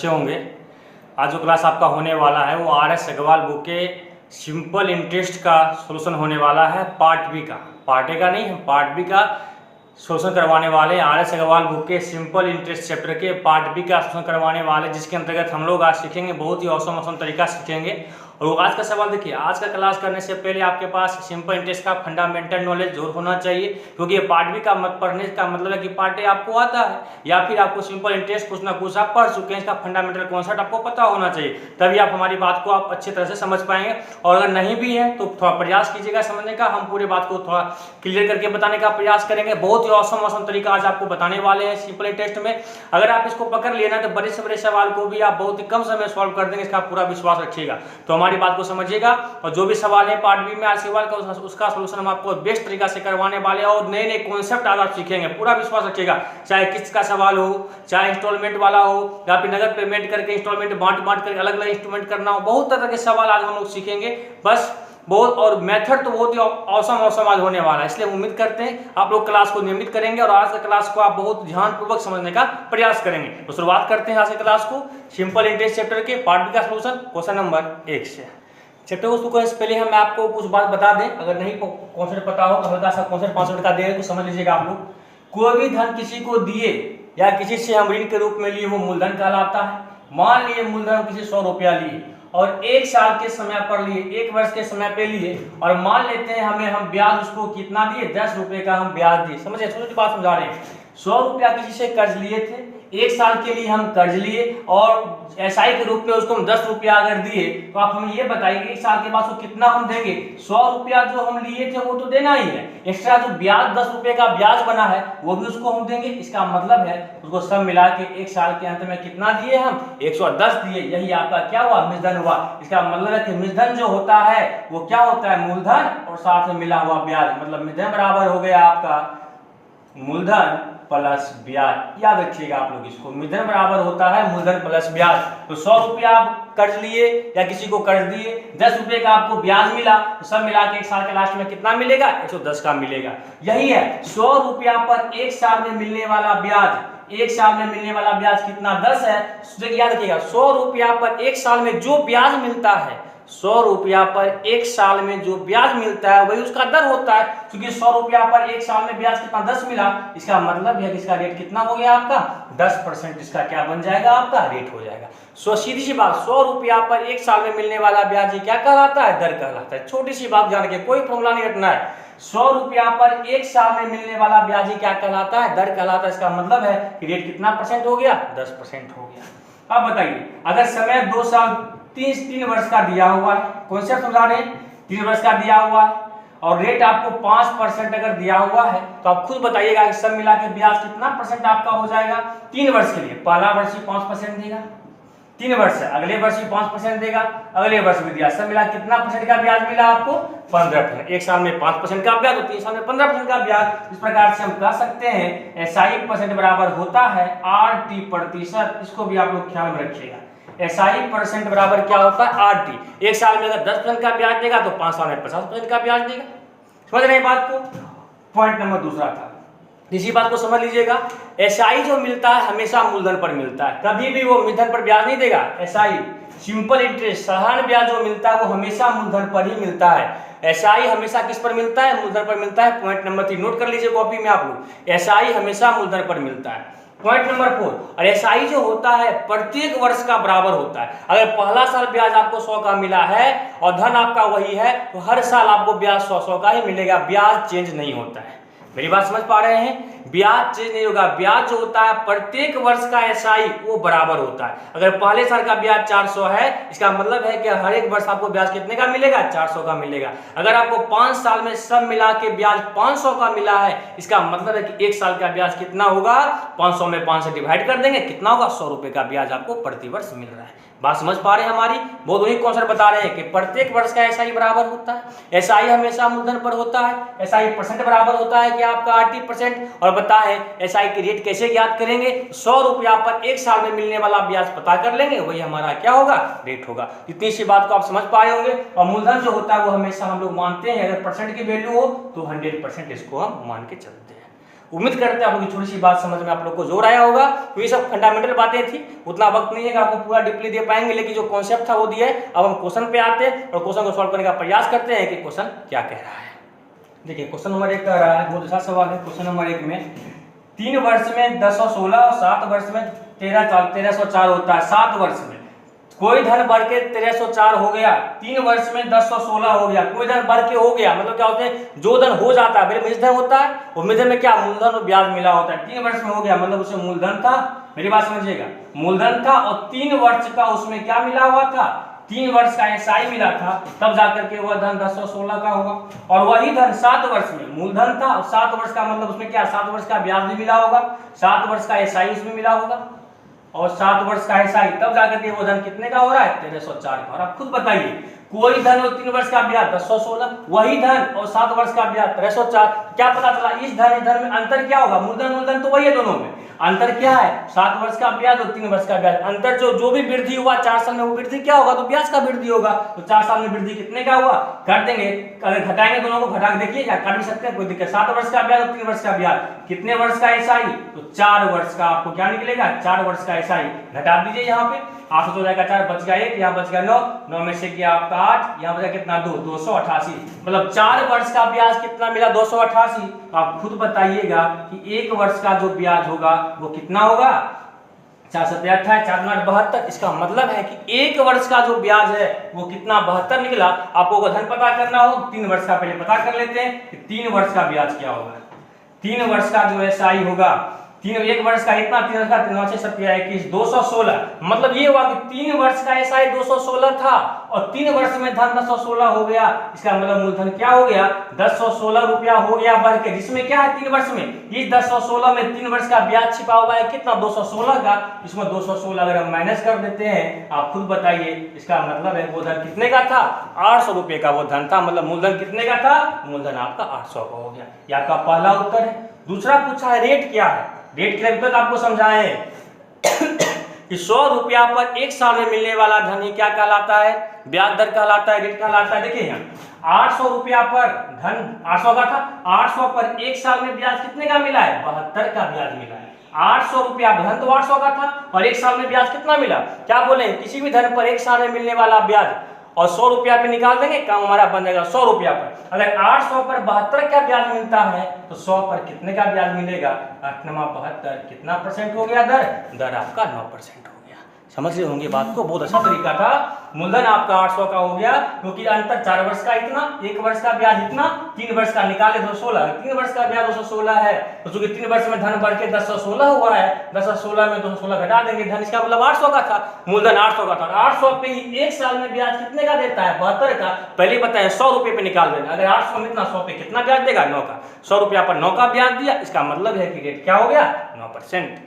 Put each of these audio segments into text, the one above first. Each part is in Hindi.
अच्छे होंगे। आज जो क्लास आपका होने वाला है वो RS अग्रवाल बुक के सिंपल इंटरेस्ट का सॉल्यूशन होने वाला है, पार्ट बी का। पार्ट ए का नहीं, हम पार्ट बी का सॉल्यूशन करवाने वाले। RS अग्रवाल बुक के सिंपल इंटरेस्ट चैप्टर के पार्ट बी का सॉल्यूशन करवाने वाले, जिसके अंतर्गत हम लोग आज सीखेंगे, बहुत ही औसम तरीका सीखेंगे। और आज का सवाल देखिए, आज का क्लास करने से पहले आपके पास सिंपल इंटरेस्ट का फंडामेंटल नॉलेज जरूर होना चाहिए, क्योंकि ये पार्ट बी का पढ़ने का मतलब है कि पार्ट ए आपको आता है या फिर आपको सिंपल इंटरेस्ट कुछ ना कुछ आप पढ़ चुके हैं, इसका फंडामेंटल कॉन्सेप्ट आपको पता होना चाहिए, तभी आप हमारी बात को आप अच्छी तरह से समझ पाएंगे। और अगर नहीं भी है तो थोड़ा प्रयास कीजिएगा समझने का, हम पूरी बात को थोड़ा क्लियर करके बताने का प्रयास करेंगे। बहुत ही औसम तरीका आज आपको बताने वाले हैं सिंपल इंटरेस्ट में। अगर आप इसको पकड़ लेना तो बड़े से बड़े सवाल को भी आप बहुत ही कम समय सॉल्व कर देंगे, इसका पूरा विश्वास रखिएगा। तो हमारी बात को समझिएगा, और जो भी सवाल है पार्ट बी में आज सवाल का उसका सलूशन हम आपको बेस्ट तरीका से करवाने वाले हैं, और नए नए कॉन्सेप्ट आज आप सीखेंगे, पूरा विश्वास रखिएगा। चाहे किस्त का सवाल हो, चाहे इंस्टॉलमेंट वाला हो, या फिर नगद पेमेंट करके इंस्टॉलमेंट बांट कर अलग अलग इंस्टॉलमेंट करना हो, बहुत तरह के सवाल आज हम लोग सीखेंगे। बस बहुत, और मेथड तो बहुत ही औसम आज होने वाला है, इसलिए उम्मीद करते हैं आप लोग क्लास को नियमित करेंगे और आज का क्लास को आप बहुत ध्यानपूर्वक समझने का प्रयास करेंगे। तो शुरुआत करते हैं आज के क्लास को सिंपल इंटरेस्ट चैप्टर के पार्ट बी का सलूशन क्वेश्चन नंबर 1 से। चैप्टर को शुरू से पहले हम आपको कुछ बात बता दें, अगर नहीं कॉन्सेप्ट पता हो तो हल्का सा कॉन्सेप्ट 5 मिनट का देंगे तो समझ लीजिएगा आप लोग। कोई भी धन किसी को दिए या किसी से हम ऋण के रूप में लिए वो मूलधन कहलाता है। मान लिए मूलधन किसी 100 रुपया लिए और 1 साल के समय पर लिए, 1 वर्ष के समय पे लिए, और मान लेते हैं हम ब्याज उसको कितना दिए, 10 रुपए का हम ब्याज दिए। समझे, छोटी बात समझा रहे हैं। 100 रुपया किसी से कर्ज लिए थे, 1 साल के लिए हम कर्ज लिए और SI के रूप में उसको हम 10 रुपया अगर दिए, तो आप हमें ये बताइए 1 साल के बाद उसको कितना हम देंगे। 100 रुपया जो हम लिए थे वो तो देना ही है, एक्स्ट्रा जो ब्याज 10 रुपए का ब्याज बना है वो भी उसको हम देंगे। इसका मतलब है उसको सब मिला के 1 साल के अंत में कितना दिए हम, 110 दिए। यही आपका क्या हुआ, मूलधन हुआ। इसका मतलब है कि मूलधन जो होता है वो क्या होता है, मूलधन और साथ में मिला हुआ ब्याज, मतलब मूलधन बराबर हो गया आपका मूलधन प्लस ब्याज। याद रखिएगा आप लोग इसको, मूलधन बराबर होता है मूलधन प्लस ब्याज। तो 100 रुपया आप कर्ज लिए या किसी को कर्ज दिए, 10 रुपए का आपको ब्याज मिला, तो सब मिला के 1 साल के लास्ट में कितना मिलेगा, 110 का मिलेगा। यही है 100 रुपया पर 1 साल में मिलने वाला ब्याज। 1 साल में मिलने वाला ब्याज कितना, 10 है। याद रखिएगा 100 रुपया पर 1 साल में जो ब्याज मिलता है, 100 रुपया पर 1 साल में जो ब्याज मिलता है वही उसका दर होता है। क्योंकि 100 रुपया पर 1 साल में ब्याज कितना, 10 मिला, इसका मतलब है कि इसका रेट कितना हो गया आपका, 10% इसका क्या बन जाएगा, आपका रेट हो जाएगा। सीधी सी बात, 100 रुपया पर 1 साल में मिलने वाला ब्याज ये क्या कहलाता है, दर कहलाता है। छोटी सी बात जान के, कोई फॉर्मूला नहीं रखना है। 100 रुपया पर 1 साल में मिलने वाला ब्याज क्या कहलाता है, दर कहलाता है। इसका मतलब है कि रेट कितना परसेंट हो गया, 10% हो गया। अब बताइए, अगर समय 2 साल 3 वर्ष का दिया हुआ है, कॉन्सेप्ट समझा रहे हैं, 3 वर्ष का दिया हुआ है और रेट आपको 5% अगर दिया हुआ है, तो आप खुद बताइएगा कि सब मिला के ब्याज कितना परसेंट आपका हो जाएगा। 3 वर्ष के लिए पहला वर्ष ही 5% देगा, 3 वर्ष है, अगले वर्ष ही 5% देगा, अगले वर्ष भी दिया, सब मिला कितना परसेंट का ब्याज मिला आपको, 15%। 1 साल में 5% का ब्याज, तो 3 साल में 15% का ब्याज। इस प्रकार से हम कह सकते हैं SI परसेंट बराबर होता है RT प्रतिशत। इसको भी आप लोग ख्याल में रखिएगा, SI परसेंट बराबर क्या होता है, RT। 1 साल में अगर 10% का ब्याज देगा तो 5 साल में 50% का ब्याज देगा। समझ रहे हैं बात को। पॉइंट नंबर दूसरा था, इसी बात को समझ लीजिएगा, SI जो मिलता है हमेशा मूलधन पर मिलता है, कभी भी वो मूलधन पर ब्याज नहीं देगा। SI सिंपल इंटरेस्ट साधारण ब्याज जो मिलता है वो हमेशा मूलधन पर ही मिलता है। SI हमेशा किस पर मिलता है, मूलधन पर मिलता है। पॉइंट नंबर 3 नोट कर लीजिए कॉपी में आप लोग, SI हमेशा मूलधन पर मिलता है। पॉइंट नंबर 4, और SI जो होता है प्रत्येक वर्ष का बराबर होता है। अगर पहला साल ब्याज आपको 100 का मिला है और धन आपका वही है, तो हर साल आपको ब्याज 100 का ही मिलेगा, ब्याज चेंज नहीं होता है। मेरी बात समझ पा रहे हैं, ब्याज चेंज नहीं होगा। ब्याज जो होता है प्रत्येक वर्ष का SI वो बराबर होता है। अगर पहले साल का ब्याज 400 है, इसका मतलब है कि हर एक वर्ष आपको ब्याज कितने का मिलेगा, 400 का मिलेगा। अगर आपको 5 साल में सब मिला के ब्याज 500 का मिला है, इसका मतलब है कि 1 साल का ब्याज कितना होगा, 500 में 5 से डिवाइड कर देंगे, कितना होगा, 100 रुपए का ब्याज आपको प्रति वर्ष मिल रहा है। बात समझ पा रहे हैं हमारी। बहुत वही कॉन्सेप्ट बता रहे हैं कि प्रत्येक वर्ष का SI बराबर होता है, SI हमेशा मूलधन पर होता है, SI परसेंट बराबर होता है कि आपका RT%। और बता है SI की रेट कैसे ज्ञात करेंगे, 100 रुपया पर 1 साल में मिलने वाला ब्याज पता कर लेंगे, वही हमारा क्या होगा, रेट होगा। इतनी सी बात को आप समझ पाए होंगे। और मूलधन जो होता है वो हमेशा हम लोग मानते हैं, अगर परसेंट की वैल्यू हो तो 100% इसको हम मान के चलते हैं। उम्मीद करते हैं आप लोग की छोटी सी बात समझ में आप लोग को जोर आया होगा। तो ये सब फंडामेंटल बातें थी, उतना वक्त नहीं है कि आपको पूरा डीपली दे पाएंगे, लेकिन जो कॉन्सेप्ट था वो दिया है। अब हम क्वेश्चन पे आते हैं और क्वेश्चन को सॉल्व करने का प्रयास करते हैं कि क्वेश्चन क्या कह रहा है। देखिए क्वेश्चन नंबर 1 कह रहा है, बहुत अच्छा सवाल है। क्वेश्चन नंबर 1 में 3 वर्ष में 1016 और 7 वर्ष में 1304 होता है। 7 वर्ष में कोई धन बढ़ के 1304 हो गया, 3 वर्ष में 1016 हो गया, कोई धन बढ़ के हो गया, मतलब क्या होता है, जो धन हो जाता है, मेरे धन होता है और मेरे में क्या मूलधन और ब्याज मिला होता है। 3 वर्ष में हो गया मतलब उसमें मूलधन था, मेरी बात समझिएगा, मूलधन था और 3 वर्ष का उसमें क्या मिला हुआ था, 3 वर्ष का एसआई मिला था, तब जाकर के वह धन 1016 का होगा। और वही धन 7 वर्ष में मूलधन था और 7 वर्ष का मतलब उसमें क्या 7 वर्ष का ब्याज भी मिला होगा, 7 वर्ष का एसआई उसमें मिला होगा और 7 वर्ष का एसआई, तब जाकर के वो धन कितने का हो रहा है, 1304 का। और आप खुद बताइए, कोई धन और 3 वर्ष का ब्याज 1016, वही धन और 7 वर्ष का ब्याज 1304, क्या पता चला इस धन में अंतर क्या होगा, मूलधन तो वही है, दोनों में अंतर क्या है, 7 वर्ष का ब्याज और 3 वर्ष का ब्याज, अंतर जो भी वृद्धि हुआ 4 साल में वो वृद्धि क्या होगा, तो ब्याज का वृद्धि होगा। तो 4 साल में वृद्धि कितने का हुआ, कर देंगे, अगर घटाएंगे दोनों को घटा के देखिए, या काट भी सकते हैं, कोई दिक्कत। 7 वर्ष का ब्याज और 3 वर्ष का ब्याज, कितने वर्ष का एसआई, तो 4 वर्ष का आपको क्या निकलेगा, 4 वर्ष का एसआई। घटा दीजिए, यहाँ पे 8 हो जाएगा, 4 बच गया 1, यहाँ बच गया 9, 9 में से किया आपका 8, यहाँ बचा कितना 2, 288, मतलब 4 वर्ष का ब्याज कितना मिला, 288। आप खुद बताइएगा कि 1 वर्ष का जो ब्याज होगा वो कितना होगा, 4 7 28, 4 9 72। इसका मतलब है कि 1 वर्ष का जो ब्याज है वो कितना 72 निकला। आपको धन पता करना हो 3 वर्ष का पहले पता कर लेते हैं कि 3 वर्ष का ब्याज क्या होगा। 3 वर्ष का जो एसआई होगा, 1 वर्ष का इतना, 3 वर्ष का 3 6 7 21 216, मतलब ये हुआ कि 3 वर्ष का एसआई 216 था और 3 वर्ष में धन 1016 हो गया। इसका मतलब मूलधन क्या हो गया, 1016 रुपया हो गया बढ़ के, जिसमें क्या है 3 वर्ष में, इस 1016 में 3 वर्ष का ब्याज छिपा हुआ है कितना, 216 का। इसमें 216 अगर हम माइनस कर देते हैं, आप खुद बताइए, इसका मतलब है वो धन कितने का था, 800 रुपए का वो धन था, मतलब मूलधन कितने का था, मूलधन आपका 800 का हो गया। यह आपका पहला उत्तर है। दूसरा पूछा है रेट क्या है, रेट के लिए आपको समझाएं कि 100 रुपया पर 1 साल में मिलने वाला धन ये क्या कहलाता है, ब्याज दर कहलाता है, रेट कहलाता है। देखिए यहाँ 800 रुपया पर धन 800 का था, 800 पर 1 साल में ब्याज कितने का मिला है, 72 का ब्याज मिला है। 800 रुपया धन तो 800 का था और 1 साल में ब्याज कितना मिला, क्या बोले, किसी भी धन पर 1 साल में मिलने वाला ब्याज और 100 रुपया पे निकाल देंगे, काम हमारा बन जाएगा 100 रुपया पर। अगर 800 पर 72 का ब्याज मिलता है तो 100 पर कितने का ब्याज मिलेगा, 8 9 72, कितना परसेंट हो गया, दर आपका 9% हो गया। समझ रहे होंगे बात को, बहुत अच्छा तरीका था। मूलधन आपका 800 का हो गया क्योंकि अंतर 4 वर्ष का इतना, 1 वर्ष का ब्याज इतना, 3 वर्ष का निकाले 216, 3 वर्ष का ब्याज 216 है तो चूंकि 3 वर्ष में धन बढ़ के 1016 हुआ है, 1016 में 216 घटा देंगे, धन इसका मतलब 800 का था, मूलधन 800 का था। 800 पे ही 1 साल में ब्याज कितने का देता है, 72 का। पहले बताया 100 रुपए पे निकाल देना, अगर 800 में इतना 100 पे कितना ब्याज देगा, 9 का। 100 रुपया पर 9 का ब्याज दिया, इसका मतलब है कि रेट क्या हो गया, 9%।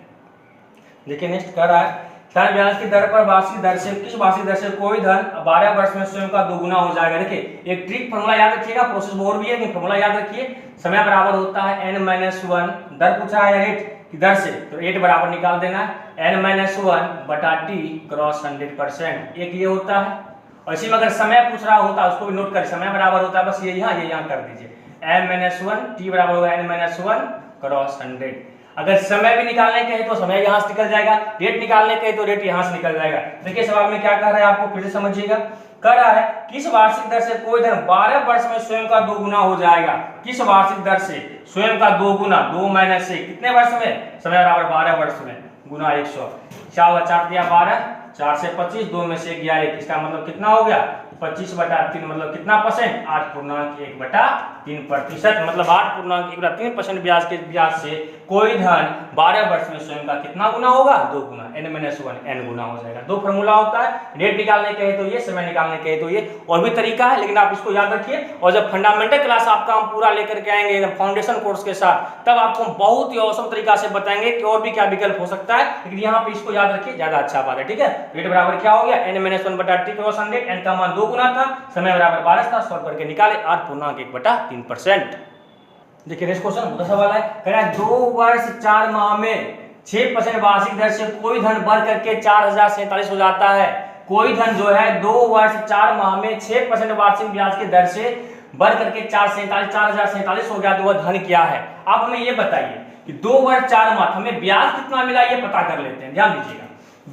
देखिए नेक्स्ट कर रहा है, धन ब्याज की दर पर वार्षिक दर से, किस वार्षिक दर से कोई धन 12 वर्ष में स्वयं का दोगुना हो जाएगा। देखिए एक ट्रिक फॉर्मूला याद रखिएगा, प्रोसेस बोर भी है लेकिन फॉर्मूला याद रखिए, समय बराबर होता है n-1, दर पूछा है रेट की दर से, तो रेट बराबर निकाल देना है n-1 बटा t क्रॉस 100%, एक ये होता है। और इसी में अगर समय पूछ रहा होता है उसको भी नोट कर, समय बराबर होता है बस ये यहाँ कर दीजिए, n-1 t बराबर होगा n-1 क्रॉस 100। अगर समय भी निकालने के है तो समय यहाँ से निकल जाएगा, रेट निकालने के है तो रेट यहाँ से निकल जाएगा। देखिए सवाल में क्या कह रहा है, आपको फिर से समझिएगा, कह रहा है किस वार्षिक दर से कोई धन 12 वर्ष में स्वयं का दोगुना हो जाएगा। किस वार्षिक दर से स्वयं का दोगुना, 2 माइनस से कितने वर्ष में, समय बराबर 12 वर्ष में, गुना 100, 4 दिया 12, 4 से 25, 2 में से गया 1, इसका मतलब कितना हो गया, 25/3, मतलब कितना परसेंट, 8.1/3%, मतलब 8.1/3% ब्याज से कोई धन 12 वर्ष में स्वयं का कितना गुना होगा, 2 गुना, n-1 n गुना हो जाएगा। 2 फॉर्मूला होता है, रेट निकालने के है तो ये, समय निकालने के है तो ये, और भी तरीका है लेकिन आप इसको याद रखिए। और जब फंडामेंटल क्लास आपका हम पूरा लेकर के आएंगे फाउंडेशन कोर्स के साथ, तब आपको बहुत ही औसम तरीका से बताएंगे कि और भी क्या विकल्प हो सकता है, लेकिन यहाँ पे इसको याद रखिए, ज्यादा अच्छा बात है। ठीक है, रेट बराबर क्या हो गया, n-1/t क्रॉस 100, n का मान 2 गुना था, समय बराबर 12 था, सॉल्व करके निकाले 8.1/3%। देखिए नेक्स्ट क्वेश्चन दूसरा सवाल है, कह रहा है 2 वर्ष 4 माह में 6% वार्षिक दर से कोई धन बढ़ करके 4047 हो जाता है। कोई धन जो है 2 वर्ष 4 माह में 6% वार्षिक ब्याज की दर से बढ़ करके 4047 हो गया, तो वह धन क्या है। आप हमें ये बताइए कि 2 वर्ष 4 माह, हमें ब्याज कितना मिला ये पता कर लेते हैं। ध्यान दीजिएगा,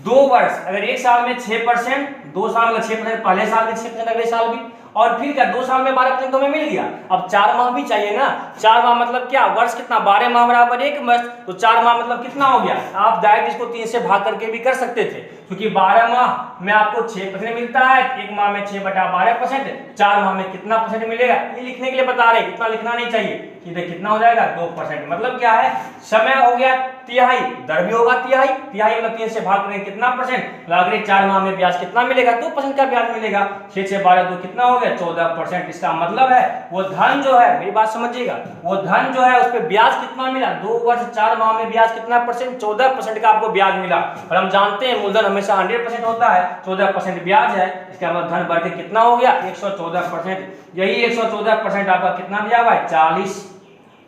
2 वर्ष, अगर एक साल में 6%, 2 साल में 6%, पहले साल में 6%, अगले साल भी, और फिर क्या 2 साल में 12% तो हमें मिल गया। अब 4 माह भी चाहिए ना, 4 माह मतलब क्या, वर्ष कितना, 12 माह बराबर 1 वर्ष, तो 4 माह मतलब कितना हो गया। आप डायरेक्ट इसको 3 से भाग करके भी कर सकते थे, क्योंकि 12 माह में आपको 6% मिलता है, 1 माह में 6/12%, 4 माह में कितना परसेंट मिलेगा ये लिखने के लिए बता रहे, इतना लिखना नहीं चाहिए। सीधे कितना हो जाएगा, 2%। मतलब क्या है, समय हो गया तिहाई, दर भी होगा तिहाई, तिहाई मतलब 3 से भाग करेंगे कितना परसेंट, अगले 4 माह में ब्याज कितना मिलेगा, 2% का ब्याज मिलेगा। 6 से 12 2 कितना हो गया, 14%। इसका मतलब है वो धन जो है, मेरी बात समझिएगा, वो धन जो है उस पर ब्याज कितना मिला, 2 वर्ष 4 माह में ब्याज कितना परसेंट, 14% का आपको ब्याज मिला। और हम जानते हैं मूलधन हमेशा 100% होता है, 14% ब्याज है, इसका मतलब धन बढ़ के कितना हो गया, 114%। यही 114% आपका कितना दिया हुआ है, 40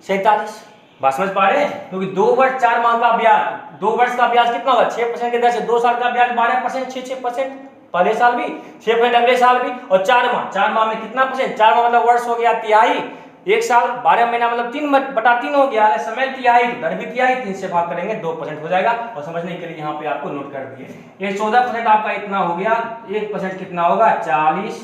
47। बात समझ पा रहे हैं, क्योंकि 2 वर्ष 4 माह का ब्याज, 2 वर्ष का ब्याज कितना होगा, 6% की दर से, 2 साल का ब्याज 12%, 6% पहले साल भी, 6% अगले साल भी, और 4 माह में कितना परसेंट, 4 माह मतलब वर्ष हो गया तिहाई, 1 साल 12 महीना मतलब 3/3 हो गया, समय तिहाई तो दर भी तिहाई, 3 से भाग करेंगे 2% हो जाएगा। और समझने के लिए यहाँ पे आपको नोट कर दिए, ये 14% आपका इतना हो गया, 1% कितना होगा, 40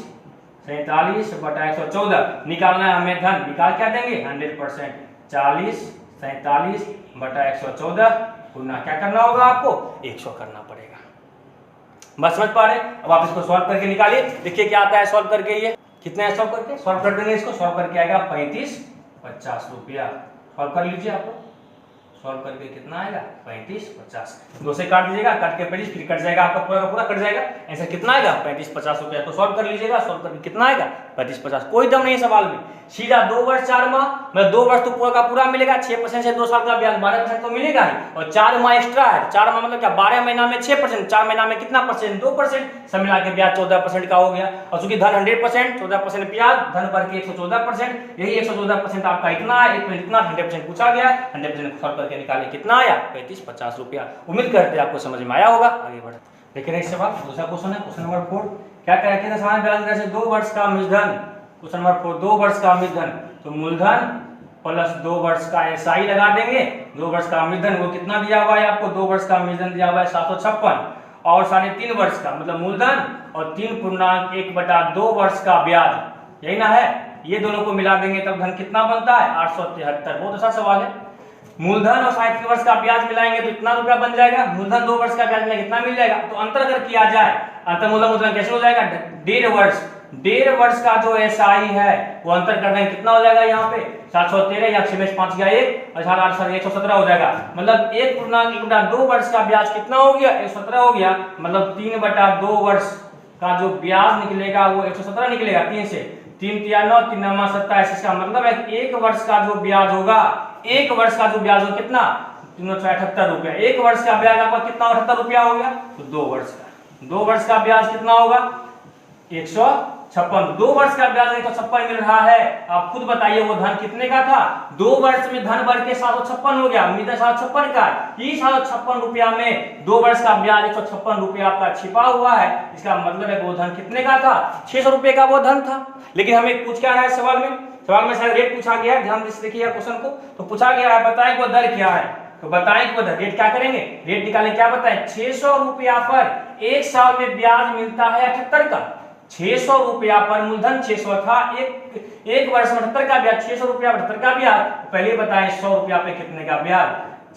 47/114। निकालना है हमें धन, निकाल क्या देंगे, 100%, 40 47/114 गुना क्या करना होगा आपको, 100 करना पड़ेगा। बस समझ पा रहे हैं। अब आप इसको सॉल्व करके निकालिए, देखिए क्या आता है सॉल्व करके, ये कितने है, सॉल्व करके सॉल्व कर देंगे इसको, सॉल्व करके आएगा 35-50 रुपया। सॉल्व कर लीजिए आप लोग, सॉल्व करके कितना आएगा, 35-50, 2 से काट दीजिएगा, काट के 25 फिर कट जाएगा आपका पूरा का पूरा कट जाएगा, ऐसा कितना आएगा, 35-50 रुपया। तो सॉल्व कर लीजिएगा, सॉल्व करके कितना आएगा, 35-50, कोई दम नहीं सवाल में, सीधा 2 वर्ष 4 माह, मतलब 2 वर्ष तो पूरा का पूरा मिलेगा, 6% से 2 साल का ब्याज 12% तो मिलेगा ही, और 4 माह एक्स्ट्रा है, 4 माह मतलब क्या, 12 महीना में 6%, 4 महीना में कितना परसेंट, 2%, सब मिला के ब्याज 14% का हो गया। और चूंकि धन 100%, 14% ब्याज, धन भर के 114%, यही 114% आपका इतना है, इतना 100% पूछा गया, 100% सॉल्व करके निकाले कितना आया, 35-50 रुपया। उम्मीद करते हैं आपको समझ में आया होगा। आगे बढ़े, देखिए नेक्स्ट सवाल, दूसरा क्वेश्चन है, क्वेश्चन नंबर 4, क्या कह रहे हैं, सामान्य ब्याज दर से 2 वर्ष का मूलधन, क्वेश्चन नंबर 4, 2 वर्ष का मूलधन, तो मूलधन प्लस 2 वर्ष का एसआई लगा देंगे, 2 वर्ष का मूलधन वो कितना दिया हुआ है आपको, 2 वर्ष का मूलधन दिया हुआ है 756, और 3.5 वर्ष का मतलब मूलधन और 3.1/2 वर्ष का ब्याज, यही ना है, ये दोनों को मिला देंगे तब धन कितना बनता है, 873। बहुत अच्छा सवाल है। मूलधन और 3.5 वर्ष का ब्याज मिलाएंगे तो इतना रुपया बन जाएगा, मूलधन 2 वर्ष का ब्याज मिलाएंगे कितना मिल जाएगा, तो अंतर अगर किया जाए, अंतर मूलधन कैसे हो जाएगा, 1.5 वर्ष का जो एसआई है वो अंतर कर देंगे कितना हो जाएगा, यहाँ पे 713 या 6 में 5 गया 1 और 117 हो जाएगा, मतलब 1.1/2 वर्ष का ब्याज कितना हो गया, 117 हो गया, मतलब 3/2 वर्ष का जो ब्याज निकलेगा वो 117 निकलेगा, 3 से 3 × 9 3 9 27, इसका मतलब है 1 वर्ष का जो ब्याज होगा, 1 वर्ष का जो ब्याज होगा कितना, 378 रुपया, 1 वर्ष का ब्याज आपका कितना 78 रुपया हो गया, तो 2 वर्ष का, 2 वर्ष का ब्याज कितना होगा, 156, 2 वर्ष का ब्याज 156 मिल रहा है। आप खुद बताइए वो धन कितने का था, 2 वर्ष में धन बढ़ के 756 हो गया, उम्मीद है 756 का, ये 756 रुपया में 2 वर्ष का ब्याज 156 रुपया आपका छिपा हुआ है, इसका मतलब है वो धन कितने का था, 600 रुपए का वो धन था। लेकिन हमें पूछ क्या रहा है सवाल में शायद रेट पूछा गया है, ध्यान से देखिए क्वेश्चन को, तो पूछा गया है बताएं वो दर क्या है, तो बताएं कि वो दर, रेट क्या करेंगे, रेट निकालें, क्या बताएं, 600 रुपया पर 1 साल में ब्याज मिलता है 78 का, 600 रुपया पर मूलधन 600 था, एक वर्ष में 78 का ब्याज, 600 रुपया 78 का ब्याज, पहले बताएं 100 रुपया पे कितने का ब्याज,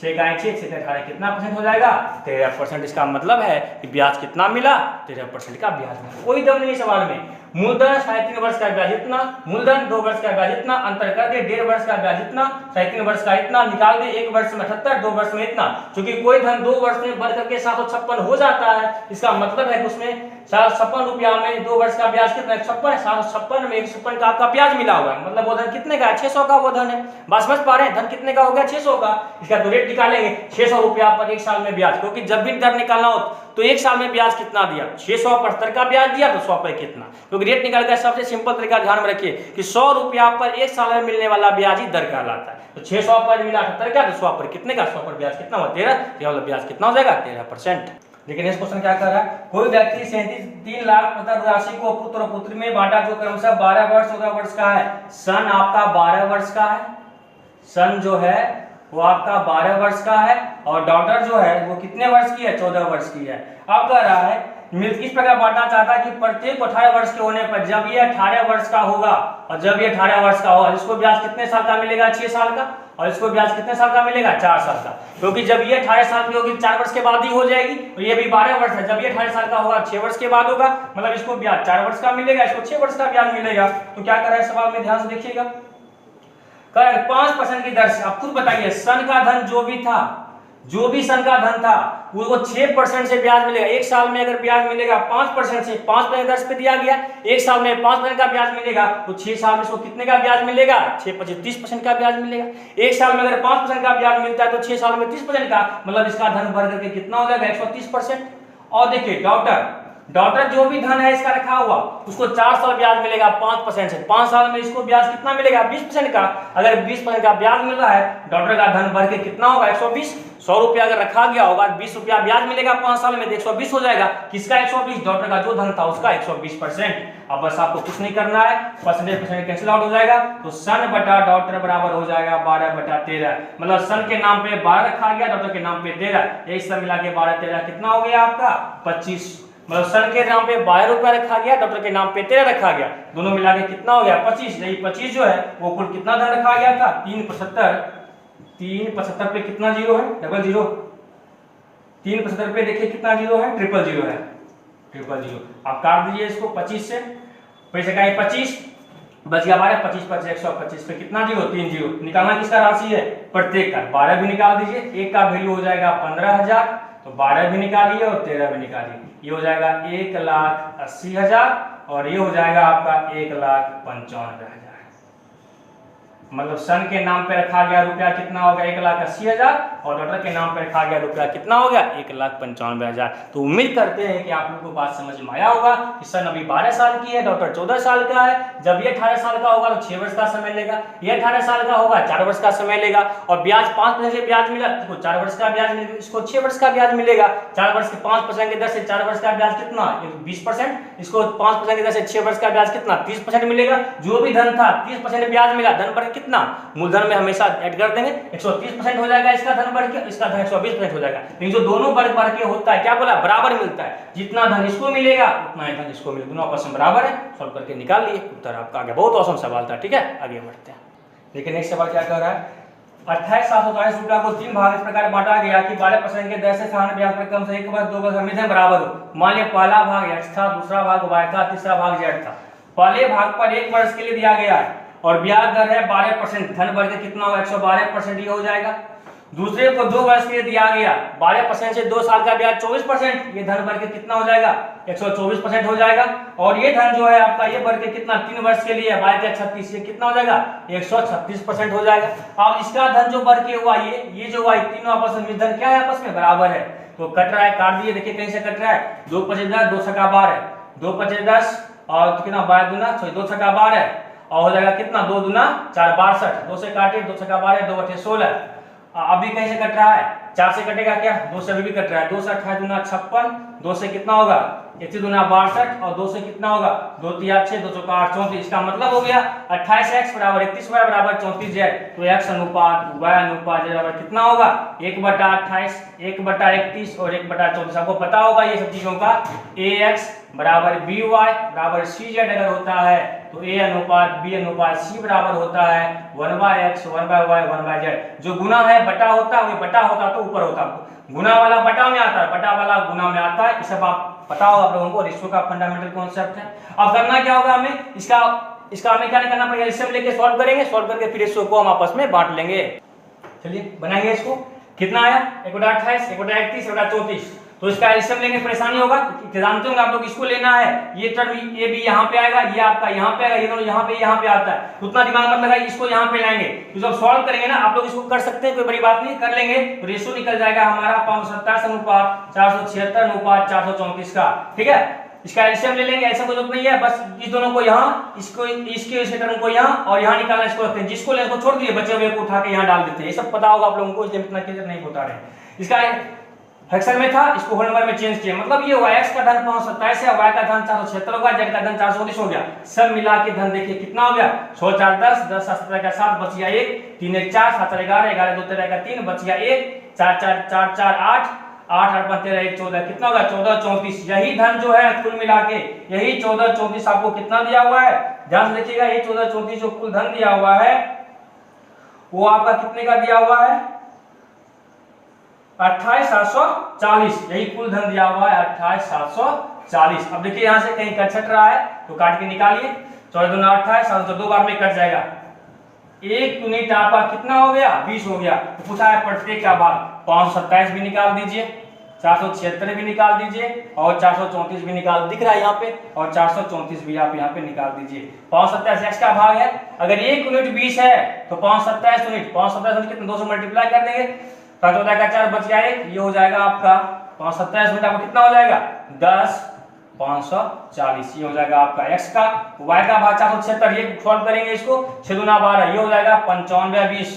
6 का 6 से 18 कितना परसेंट हो जाएगा, 13%। इसका मतलब है कि ब्याज कितना मिला, 13% का ब्याज मिला, कोई दम नहीं सवाल में। मूलधन 3.5 वर्ष का ब्याज इतना, मूलधन 2 वर्ष का ब्याज इतना, अंतर कर दे, 1.5 वर्ष का ब्याज इतना, 3.5 वर्ष का इतना, निकाल दे, 1 वर्ष में 78, 2 वर्ष में इतना, क्योंकि कोई धन 2 वर्ष में बढ़ करके 756 हो जाता है, इसका मतलब है कि उसमें 756 रुपया में 2 वर्ष का ब्याज कितना, 156, 756 में 156 का आपका ब्याज मिला हुआ है, मतलब वो धन कितने का है, 600 का वो धन है। बात समझ पा रहे हैं, धन कितने का हो गया, 600 का, इसका तो रेट निकालेंगे 600 रुपया पर 1 साल में ब्याज, क्योंकि जब भी दर निकालना हो तो 1 साल में ब्याज कितना दिया, 675 का ब्याज दिया तो 100 पे कितना, क्योंकि रेट निकाल का सबसे सिंपल तरीका ध्यान में रखिए कि 100 रुपया पर 1 साल में मिलने वाला ब्याज ही दर कहलाता है, तो 600 पर मिला 78 का, तो 100 पर कितने का, 100 पर ब्याज कितना हुआ, 13, यह वाला ब्याज कितना हो जाएगा, 13%। लेकिन इस क्वेश्चन क्या कर रहा है, कोई व्यक्ति 3 लाख प्रदत्त राशि को पुत्र और पुत्री में बांटा जो क्रमशः 12 वर्ष 14 वर्ष का है, सन आपका 12 वर्ष का है, सन जो है वो आपका 12 वर्ष का है और डॉटर जो है वो कितने वर्ष की है, 14 वर्ष की है। अब कह रहा है मिल्क किस प्रकार बांटना चाहता है कि प्रत्येक 18 वर्ष के होने पर जब ये 18 वर्ष का होगा और जब ये 18 वर्ष का होगा, इसको ब्याज कितने साल का मिलेगा, 6 साल का, और इसको ब्याज कितने साल का मिलेगा, 4 साल का। क्योंकि जब ये 18 साल की होगी 4 वर्ष के बाद ही हो जाएगी, और ये भी 12 वर्ष है, जब ये 18 साल का होगा 6 वर्ष के बाद होगा, मतलब इसको ब्याज 4 वर्ष का मिलेगा, इसको 6 वर्ष का ब्याज मिलेगा। तो क्या कर रहा है सवाल में, ध्यान से देखिएगा, 5% की दर से। आप खुद बताइए, सन का धन जो भी सन का धन था वो 6% से ब्याज मिलेगा। एक साल में अगर ब्याज मिलेगा 5% से, 5% दर पे दिया गया, एक साल में 5% का ब्याज मिलेगा, तो 6 साल में इसको कितने का ब्याज मिलेगा, 6 30% का ब्याज मिलेगा। एक साल में अगर 5% का ब्याज मिलता है तो 6 साल में 30% का, मतलब इसका धन भर करके कितना हो जाएगा, 130%। और देखिए डॉटर जो भी धन है इसका रखा हुआ, उसको 4 साल ब्याज मिलेगा 5% से, 5 साल में इसको ब्याज कितना मिलेगा, 20% का। अगर 20% का ब्याज मिल रहा है, डॉटर का धन भर के कितना होगा, 120। 100 रुपया अगर रखा गया होगा, 20 रुपया ब्याज मिलेगा 5 साल में, 120 हो जाएगा। किसका 120, डॉटर का जो धन था उसका 120%। अब बस आपको कुछ नहीं करना है, परसेंटेज कैंसिल आउट हो जाएगा, तो सन बटा डॉटर बराबर हो जाएगा 12/13। मतलब सन के नाम पे 12 रखा गया, डॉटर के नाम पे 13, एक सब मिला के 12/13 कितना हो गया आपका, 25। मतलब सन के नाम पे 12 रुपया रखा गया, डॉक्टर के नाम पे 13 रखा गया, दोनों मिला के कितना हो गया, 25। यही 25 जो है वो कुल कितना धन रखा गया था, 375 पे कितना जीरो है, डबल जीरो। 375 पे देखिए कितना जीरो है, ट्रिपल जीरो है, ट्रिपल जीरो। आप काट दीजिए इसको 25 से, पैसे का 25 बच गया 12, 25 पर 125 पे कितना जीरो, 3 जीरो। निकालना किसका राशि है, प्रत्येक का। 12 भी निकाल दीजिए, एक का वैल्यू हो जाएगा 15,000, तो 12 भी निकालिए और 13 भी निकालिए, ये हो जाएगा 1,80,000 और ये हो जाएगा आपका 1,95,000। मतलब सन के नाम पे रखा गया रुपया कितना हो गया, 1,80,000 और डॉटर के नाम पे रखा गया रुपया कितना हो गया, 1,95,000। तो उम्मीद करते हैं कि आप लोगों को बात समझ में आया होगा कि सन अभी 12 साल की है, डॉटर 14 साल का है। जब ये 18 साल का होगा तो 6 वर्ष का समय लेगा, ये 18 साल का होगा 4 वर्ष का समय लेगा, और ब्याज 5% से ब्याज मिला, इसको 4 वर्ष का ब्याज मिलेगा, इसको 6 वर्ष का ब्याज मिलेगा। 4 वर्ष के 5% की दर से 4 वर्ष का ब्याज कितना, 20%, इसको 5% की दर से 6 वर्ष का ब्याज कितना, 30% मिलेगा। जो भी धन था 30% ब्याज मिला, धन पर कितना, मूलधन में हमेशा ऐड कर देंगे, 130% हो जाएगा इसका धन बढ़ के, इसका धन 120% हो जाएगा। लेकिन जो दोनों बढ़ के होता है, क्या बोला, बराबर मिलता है, जितना धन इसको मिलेगा उतना ही धन इसको मिलेगा, दोनों आपस में बराबर है। सॉल्व करके निकाल लिए उत्तर आपका आगे। बहुत औसम सवाल था, ठीक है, आगे बढ़ते हैं। देखिए नेक्स्ट सवाल क्या कह रहा है, 28,740 रुपया को 3 भाग इस प्रकार बांटा गया कि 12% के दर से साधारण ब्याज पर कम से 1 वर्ष 2 वर्ष हमेशा बराबर हो। मान लिया पहला भाग x था, दूसरा भाग y था, तीसरा भाग z था। पहले भाग पर 1 वर्ष के लिए दिया गया है और ब्याज दर है 12%, धन बढ़ के कितना होगा, 112%, ये हो जाएगा। दूसरे को 2 वर्ष के लिए दिया गया, 12% से 2 साल का ब्याज 24%, ये धन बढ़ के कितना हो जाएगा, 124% हो जाएगा। और ये धन जो है आपका ये बढ़ के कितना, 3 वर्ष के लिए 22 ये कितना हो जाएगा, 136% हो जाएगा। अब इसका धन जो बढ़ के हुआ, ये जो हुआ, तीनों आपस में धन क्या है, आपस में बराबर है, तो कट रहा है, काट दिए। देखिए कहीं से कट रहा है, 2 5 10, 2 छक्का 12, 2 5 10 और कितना 12 दूना 2 छक्का 12 और हो जाएगा कितना, 2 दूना 4 62, 2 से काटिए, 2 छक्का 12, 2 बटे 16। अभी कहीं से कट रहा है, 4 से कटेगा क्या, 2 से भी कट रहा है, 2 से 28 दूना 56, 2 से कितना होगा, 1 दूना 62 और 2 से कितना होगा, 2 3 6, 2 4 8 34। इसका मतलब हो गया 28x बराबर 31y बराबर 34z। तो x अनुपात y अनुपात z बराबर कितना होगा, 1/28, 1/31 और 1/34। आपको पता होगा ये सब चीजों का, ax बराबर by बराबर cz अगर होता है तो a अनुपात b अनुपात c बराबर होता है 1/x 1/y 1/z। जो गुना है बटा होता है, वो बटा होता तो ऊपर होता, गुना वाला बटा में आता है, बटा वाला गुना में आता है। ये सब आप पता होगा आप लोगों को, रेशियो का फंडामेंटल कॉन्सेप्ट है। अब करना क्या होगा हमें, इसका हमें क्या करना पड़ेगा, इससे लेके सॉल्व करेंगे, सॉल्व करके फिर रेशियो को हम आपस में बांट लेंगे। चलिए बनाएंगे इसको, कितना आया 1/28, 1/31, 1/34। तो इसका एलसीएम लेंगे, परेशानी होगा, जानते होंगे आप लोग, इसको लेना है, ये टर्म ये भी यहाँ पे आएगा, ये आपका यहाँ पे आएगा, ये दोनों यहाँ पे आता है, उतना दिमाग मत लगाइए, इसको यहाँ पे लाएंगे। तो जब सॉल्व करेंगे ना आप लोग, इसको कर सकते हैं, कोई बड़ी बात नहीं, कर लेंगे। तो रेशियो निकल जाएगा हमारा 527 अनुपात 476 अनुपात 434 का, ठीक है। इसका एलसीएम ले लेंगे, ऐसा कोई जरूरत नहीं है, बस इस दोनों को यहाँ, इसको इसके टर्म को यहाँ और यहाँ निकालना, इसको रखते हैं, जिसको लेने को छोड़ दिए, बचे हुए को उठा के यहाँ डाल देते हैं। ये सब पता होगा आप लोगों को, इसलिए इतना क्लियर नहीं बता रहे। इसका फ्रैक्शन में था, इसको होल नंबर में चेंज किया, मतलब ये हुआ x का धन 527 है, y का धन 476 होगा, z का धन 419 हो गया। सब मिला के धन देखिए कितना हो गया, 6 4 10, 10 17 का 7, बच गया 1, 3 1 4, 7 4 11, 11 2 13 का 3, बच गया 1, 4 4 4 4 8, 8 8 5 13 1 14, कितना होगा 14 34। यही धन जो है कुल मिला के यही 14 34 आपको कितना दिया हुआ है, ध्यान से देखिएगा, ये 14 34 जो कुल धन दिया हुआ है वो आपका कितने का दिया हुआ है, 28740, यही कुल धन दिया हुआ है 28740। अब देखिए यहां से कहीं कट छट रहा है तो काट के निकालिए, 14 दूना 28, 7 दो बार में कट जाएगा, एक यूनिट आपका कितना हो गया 20 हो गया। तो पूछा है प्रत्येक का भाग, 527 भी निकाल दीजिए, 476 भी निकाल दीजिए और 434 भी निकाल, दिख रहा है यहाँ पे, और 434 भी आप यहाँ पे निकाल दीजिए। 527 x का भाग है, अगर एक यूनिट 20 है तो 527 यूनिट, 527 यूनिट कितना 200 मल्टीप्लाई कर देंगे, 14 का 4 बच गया 1, ये हो जाएगा आपका 527 यूनिट आपको कितना हो जाएगा 10 540, ये हो जाएगा आपका x का। y का भाग 476, ये सॉल्व करेंगे इसको, 6 दूना 12, ये हो जाएगा 95 20,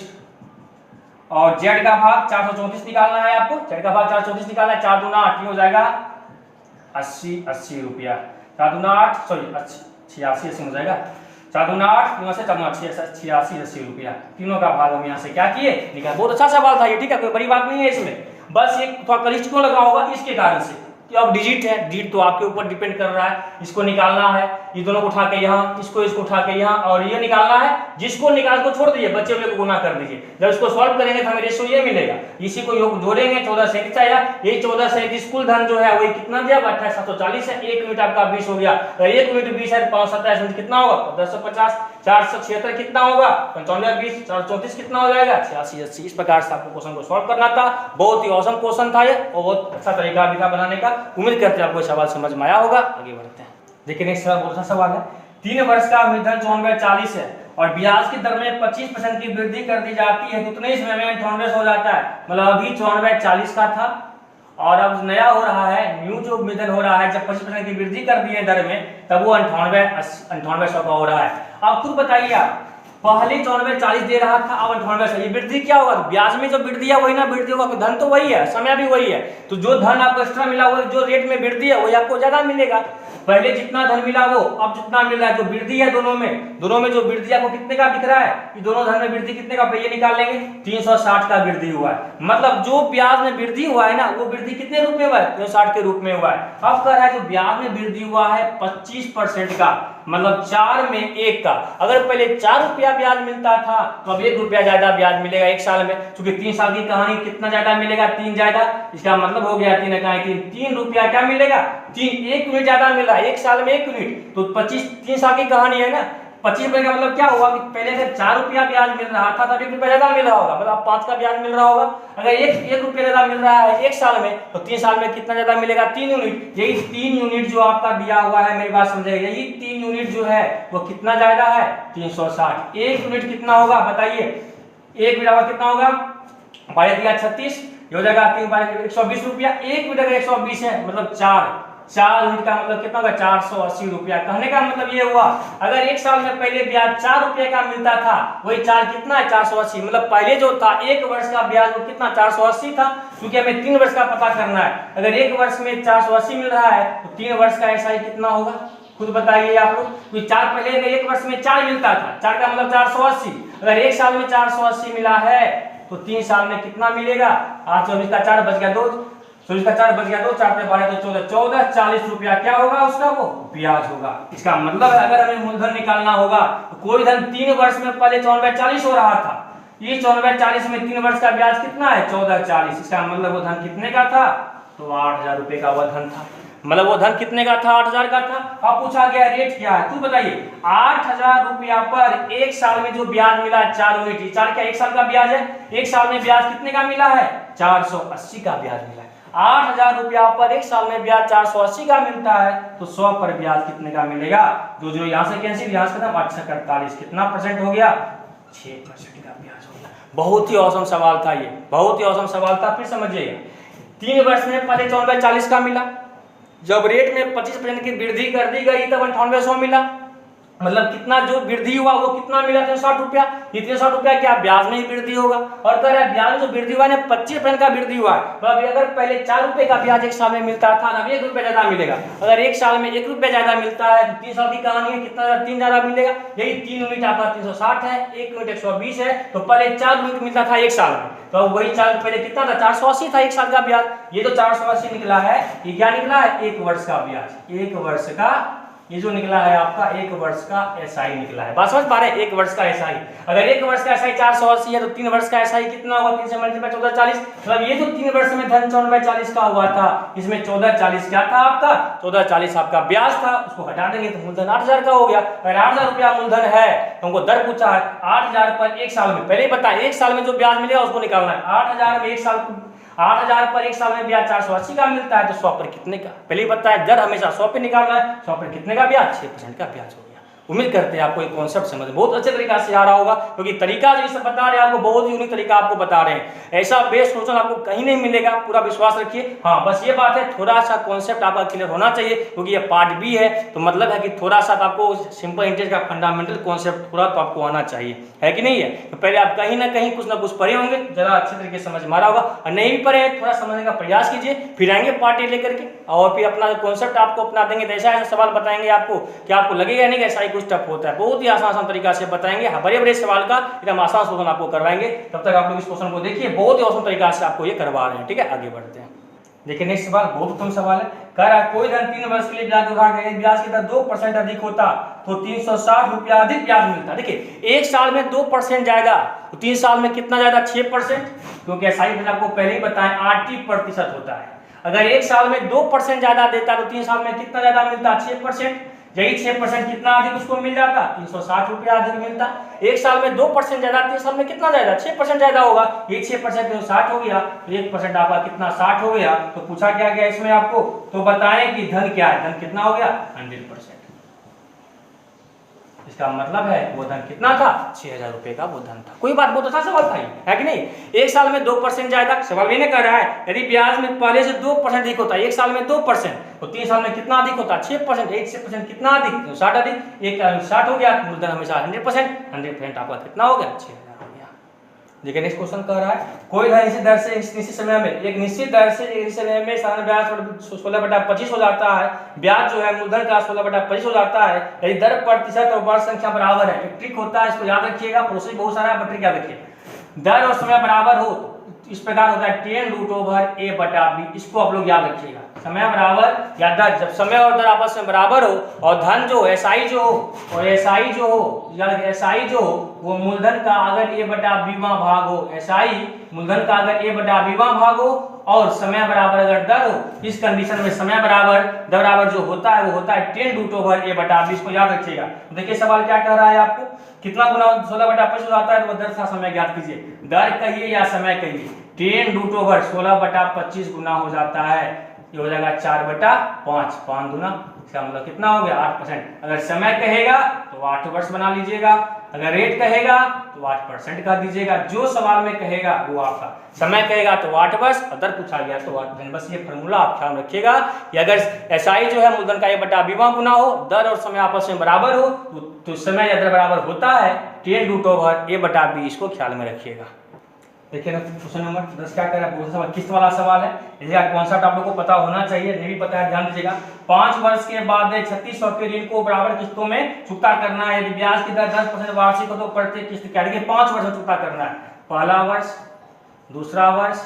और z का भाग 434 निकालना है आपको, z का भाग 434 निकालना है, 4 दूना 8, ये हो जाएगा 80 रुपया, 4 दूना 8 सॉरी 86 हो जाएगा, 4 दूना 8, 3 से 4 दूना 86 रुपया, तीनों का भाग हम यहाँ से क्या किए निकाल। बहुत अच्छा सवाल था ये, ठीक है, कोई बड़ी बात नहीं है इसमें, बस एक थोड़ा कनिष्ठ क्यों लगा होगा इसके कारण से कि अब डिजिट है, डिजिट तो आपके ऊपर डिपेंड कर रहा है, इसको निकालना है, ये दोनों को उठा के यहाँ, इसको उठा के यहाँ, और ये निकालना है, जिसको निकाल को छोड़ दीजिए, बच्चे को गुना कर दीजिए, जब इसको सॉल्व करेंगे तो हमें रेशियो ये मिलेगा, इसी को योग जोड़ेंगे 1437 आया, ये 1437 कुल धन जो है वही कितना दिया 28740 है, एक यूनिट आपका 20 हो गया, तो एक यूनिट 20 है, 527 यूनिट कितना होगा 1050, 476 कितना होगा 95 20, 434 कितना हो जाएगा 86 80। इस प्रकार से आपको क्वेश्चन को सॉल्व करना था, बहुत ही औसम क्वेश्चन था ये, और बहुत अच्छा तरीका भी था बनाने का। उम्मीद करते हैं आपको सवाल समझ में आया होगा। आगे बढ़ते हैं, देखिए नेक्स्ट सवाल बहुत अच्छा सवाल है। 3 वर्ष का मूलधन 9440 है और ब्याज की दर में 25% की वृद्धि कर दी जाती है, तो उतने ही समय में 98 हो जाता है, मतलब अभी 9440 का था और अब नया हो रहा है, न्यू जो मूलधन हो रहा है, जब 25% की वृद्धि कर दी है दर में, तब वो 98 का हो रहा है। अब खुद बताइए आप, पहले 9440 दे रहा था, अब 98, ये वृद्धि क्या होगा, ब्याज में जो वृद्धि है वही ना वृद्धि होगा, धन तो वही है, समय भी वही है, तो जो धन आपको एक्स्ट्रा मिला हुआ जो रेट में वृद्धि है वही आपको ज्यादा मिलेगा। पहले जितना धन मिला वो अब जितना मिल रहा है, जो वृद्धि है दोनों में जो वृद्धि आपको कितने का दिख रहा है, कि दोनों धन में वृद्धि कितने का, ये निकाल लेंगे 360 का वृद्धि हुआ है, मतलब जो ब्याज में वृद्धि हुआ है ना वो वृद्धि कितने रूप में हुआ है 360 के रूप में हुआ है। अब कह रहा है जो ब्याज में वृद्धि हुआ है 25% का, मतलब 4 में 1 का, अगर पहले 4 रुपया ब्याज मिलता था तो अब 1 रुपया ज्यादा ब्याज मिलेगा एक साल में, क्योंकि 3 साल की कहानी कितना ज्यादा मिलेगा 3 ज्यादा, इसका मतलब हो गया 3 रुपया क्या मिलेगा 1 यूनिट ज्यादा मिला, एक साल में 1 यूनिट, तो 3 साल की कहानी है ना, 25 रुपए का मतलब क्या हुआ कि पहले से 4 रुपया ब्याज मिल रहा था तब 1 रुपया ज्यादा मिल रहा होगा, मतलब 5 का ब्याज मिल रहा होगा, अगर 1 रुपया ज्यादा मिल रहा है एक साल में तो 3 साल में कितना ज्यादा मिलेगा 3 यूनिट। यही 3 यूनिट जो आपका दिया हुआ है, मेरी बात समझिएगा, यही 3 यूनिट जो है वो कितना ज्यादा है 360। 1 यूनिट कितना होगा बताइए, 1 यूनिट कितना होगा, 12 दिया 36, ये हो जाएगा 120 रुपया, 1 यूनिट अगर 120 है मतलब 4 यूनिट का मतलब कितना होगा 480 रुपया। कहने का मतलब ये हुआ अगर एक साल में पहले ब्याज 4 रुपये का मिलता था, वही 4 कितना है 480, मतलब पहले जो था 1 वर्ष का ब्याज वो कितना 480 था, क्योंकि हमें 3 वर्ष का पता करना है, अगर 1 वर्ष में 480 मिल रहा है तो 3 वर्ष का ऐसा ही कितना होगा, खुद बताइए आप लोग, क्योंकि 4 पहले अगर 1 वर्ष में 4 मिलता था, 4 का मतलब 480, अगर एक साल में 480 मिला है तो 3 साल में कितना मिलेगा, 824 का 4 बच गया 2, 24 का 4 बच गया 2, 4 पे 12 तो 14 40 रुपया क्या होगा उसका वो ब्याज होगा। इसका मतलब अगर हमें मूलधन निकालना होगा तो कोई धन 3 वर्ष में पहले 9440 हो रहा था, ये 9440 में 3 वर्ष का ब्याज कितना है 1440, इसका मतलब वो धन कितने का था तो 8000 रुपए का वो धन था, मतलब वो धन कितने का था 8000 का था। अब पूछा गया रेट क्या है, तू बताइए 8000 रुपया पर एक साल में जो ब्याज मिला 4 यूनिट, 4 क्या एक साल का ब्याज है, एक साल में ब्याज कितने का मिला है 480 का ब्याज मिला है। 8000 रुपया पर एक साल में ब्याज 480 का मिलता है तो 100 पर ब्याज कितने का मिलेगा, जो यहाँ से कैंसिल, यहाँ से खत्म, 48 कितना परसेंट हो गया 6% का ब्याज हो गया। बहुत ही औसम सवाल था ये, बहुत ही औसम सवाल था। फिर समझिएगा 3 वर्ष में पहले 9440 का मिला, जब रेट में 25% की वृद्धि कर दी गई तब 9800 मिला, मतलब कितना जो वृद्धि हुआ वो कितना मिला 360 रुपया। ये 360 रुपया क्या ब्याज में ही वृद्धि होगा। और कह रहा है ब्याज में जो वृद्धि हुआ है 25% का वृद्धि हुआ है। मतलब अगर पहले 4 रुपए का ब्याज एक साल में मिलता था, अब 1 रुपया ज्यादा मिलेगा। अगर एक साल में 1 रुपया ज्यादा मिलता है तो 3 साल की कहानी है, कितना 3 ज्यादा मिलेगा। यही 3 यूनिट आपका 360 है, 1 यूनिट 120 है। तो पहले 4 यूनिट मिलता था एक साल में, तो वही 4 पहले कितना था 480 था एक साल का ब्याज। ये तो 480 निकला है, ये क्या निकला है 1 वर्ष का ब्याज। 1 वर्ष का ये जो निकला है आपका 1 वर्ष का एसआई निकला है। बात समझ पा रहे हैं, 1 वर्ष का एसआई। अगर 1 वर्ष का एसआई 480 है तो 3 वर्ष का एसआई कितना होगा, 3 से मल्टीप्लाई 1440। मतलब ये जो 3 वर्ष में धन 5440 का हुआ था, इसमें 1440 क्या था आपका 1440 आपका ब्याज था। उसको हटा देंगे तो मूलधन 8000 का हो गया। अगर 8000 रुपया मूलधन है तो हमको दर पूछा है 8000 पर एक साल में, पहले ही बता एक साल में जो ब्याज मिलेगा उसको निकालना है। 8000 में एक साल 8000 पर एक साल में ब्याज 480 का मिलता है, तो 100 पर कितने का, पहले ही पता है दर हमेशा 100 पे निकालना है। 100 पर कितने का ब्याज 6% का ब्याज हो गया। उम्मीद करते हैं आपको ये कॉन्सेप्ट समझ बहुत अच्छे तरीका से आ रहा होगा, क्योंकि तरीका जो सब बता रहे हैं आपको बहुत ही यूनिक तरीका आपको बता रहे हैं। ऐसा बेस्ट सोल्यूशन आपको कहीं नहीं मिलेगा, पूरा विश्वास रखिए। हाँ बस ये बात है थोड़ा सा कॉन्सेप्ट आपका क्लियर होना चाहिए, क्योंकि ये पार्ट बी है, तो मतलब है कि थोड़ा सा आपको सिंपल इंटरेस्ट का फंडामेंटल कॉन्सेप्ट थोड़ा तो आपको आना चाहिए, है कि नहीं है। तो पहले आप कहीं ना कहीं कुछ ना कुछ पढ़े होंगे, जरा अच्छे तरीके से समझ में आ रहा होगा, और नहीं भी पढ़े थोड़ा समझने का प्रयास कीजिए। फिर आएंगे पार्ट ए लेकर के और फिर अपना कॉन्सेप्ट आपको अपना देंगे, तो ऐसा ऐसा सवाल बताएंगे आपको कि आपको लगेगा नहीं कि ऐसा ही कुछ टफ होता है। बहुत ही आसान तरीका से बताएंगे, बड़े बड़े सवाल का एकदम आसान सोल्यूशन आपको करवाएंगे। तब तक आप लोग इस क्वेश्चन को देखिए, बहुत ही आसान तरीका से आपको ये करवा रहे हैं। ठीक है, आगे बढ़ते हैं। देखिए नेक्स्ट सवाल बहुत उत्तम सवाल है। कह रहा है कोई धन 3 वर्ष के लिए ब्याज उधार है, ब्याज की दर 2% अधिक होता तो 360 रुपया अधिक ब्याज मिलता। देखिए एक साल में 2% जाएगा तो 3 साल में कितना जाएगा 6%, क्योंकि ऐसा ही आपको पहले ही बताएं 80% होता है। अगर एक साल में 2% ज्यादा देता तो 3 साल में कितना ज्यादा मिलता 6%। यही 6% कितना अधिक उसको मिल जाता 360 रुपया अधिक मिलता। एक साल में 2% ज्यादा, 3 साल में कितना ज्यादा 6% ज्यादा होगा। ये 6% तो 60 हो गया, तो 1% आपका कितना 60 हो गया। तो पूछा क्या गया इसमें आपको, तो बताएं कि धन क्या है। धन कितना हो गया 100%। इसका मतलब है वो धन कितना था 6000 रुपए का वो धन था। कोई बात, बहुत अच्छा सवाल था है कि नहीं। एक साल में 2% जाएगा, सवाल भी नहीं कर रहा है। यदि ब्याज में पहले से 2% अधिक होता है, एक साल में 2% तो 3 साल में कितना अधिक होता 6%। 1% कितना अधिक 60 अधिक, एक 60 हो गया। मूलधन हमेशा 100% आपका कितना हो गया 6000 हो गया। देखिए नेक्स्ट क्वेश्चन कह रहा है कोई धन इसी दर से निश्चित समय में एक निश्चित दर से एक समय में साधारण ब्याज 16/25 हो जाता है। ब्याज जो है मूलधन का 16/25 हो जाता है। यदि दर प्रतिशत और वर्ष संख्या बराबर है। एक ट्रिक होता है, इसको याद रखिएगा, प्रोसेस बहुत सारा है, ट्रिक याद रखिए। दर और समय बराबर हो इस प्रकार होता है tan√a/b। इसको आप लोग याद रखिएगा, समय बराबर या दर, जब समय और दर आपस में बराबर हो और धन जो एसआई जो हो और एसआई जो हो या एसआई जो हो वो मूलधन का अगर a/b भाग हो, एसआई मूलधन का अगर a/b भाग हो और समय बराबर अगर दर हो, इस कंडीशन में समय बराबर दर बराबर जो होता है वो होता है tan√a/b। इसको याद रखिएगा। देखिए सवाल क्या कह रहा है आपको, कितना गुना 16/25 हो जाता है, तो दर सा समय ज्ञात कीजिए। दर कहिए या समय कहिए, tan√16/25 गुना हो जाता है, ये हो जाएगा 4/5, 5 गुना, इसका मतलब कितना हो गया 8%। अगर समय कहेगा तो 8 वर्ष बना लीजिएगा, अगर रेट कहेगा तो 8% का दीजिएगा। जो सवाल में कहेगा वो आपका, समय कहेगा तो 8 वर्ष और दर पूछा गया तो 8%। बस ये फॉर्मूला आप ख्याल रखिएगा कि अगर एसआई जो है मूलधन का a/b गुना हो, दर और समय आपस में बराबर हो तो समय या दर बराबर होता है tan√a/b। इसको ख्याल में रखिएगा। देखिए ना क्वेश्चन नंबर 10 क्या कर रहा है, बहुत सवाल किस्त वाला सवाल है। इसका कॉन्सेप्ट आप लोग को पता होना चाहिए, नहीं भी पता है ध्यान दीजिएगा। 5 वर्ष के बाद 3600 के ऋण को बराबर किस्तों में चुकता करना है। यदि ब्याज की दर 10% वार्षिक हो तो प्रत्येक किस्त क्या देखिए 5 वर्ष में चुकता करना है। पहला वर्ष, दूसरा वर्ष,